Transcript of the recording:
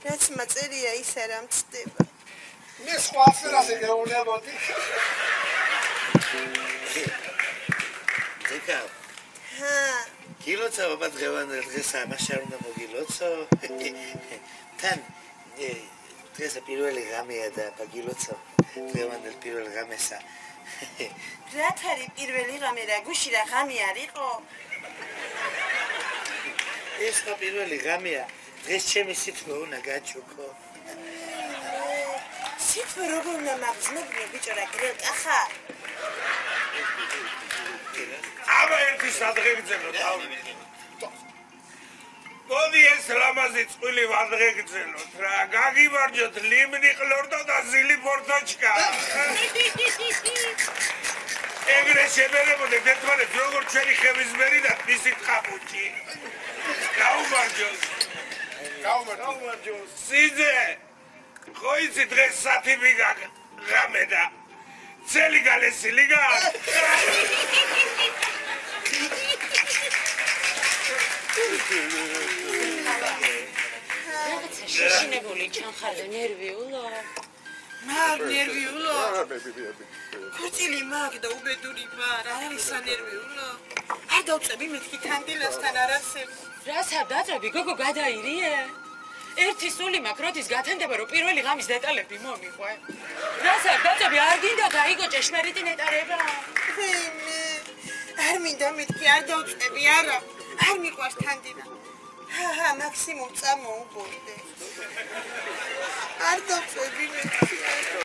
რაც მაწერია ის არ ამცდება. მე სხვა აფერაზე გეუბნებოდი. ეკა. გილოცავ აბა დღეს ამაში არ უნდა მოგილოცო. თან დღეს პირველი ღამეა და აბა გილოცავ დღევანდელ პირველ ღამესა. რაც არის პირველი ღამე რა გუში რა ღამე არ იყო? ეს ხო პირველი ღამეა. დღეს ჩემი სითბო უნდა გაჩუქო. სითბო როგორ უნდა მაგზნობიო ბიჭო რა გრელკა ხარ? აბა ერთი სადღეგრძელო დავი. მოდი ეს ლამაზი წვილი ვადღეგრძელოთ რა. გაგიმარჯოთ ლიმნი ყლორდო და ზილი პორტოჩკა. ეგრე შებერებოდეთ ერთმანეთს როგორ ჩვენი ხევისბერი და მისი ხაბუჭი. გაუმარჯოს. გაუმარჯოს. სიძე. ხო იცი დღეს სათიბი ღამე და წელი გალესილი გა. რაღაცა შეშინებული ჩანხარდა ნერვიულო. მაგ ნერვიულო. ქუწილი მაგ და უბედური მარ არის ანერვიულო. არ დავწები მეთქი თანდილასთან არ არსებობს. რასა დაძრები გოგო გადაირიე? ერთი სული მაქვს როდის გათენდება რომ პირველი ღამის დეტალები მომიყვე. რასა დაძრები არ გინდა გაიგო ჭეშმარიტი ნეტარება? არ მინდა მეთქი არ დავწები არა. არ მიყვარს თანდილა. მაქსიმუმ წამოუგორდე. არ დავწები მეთქი.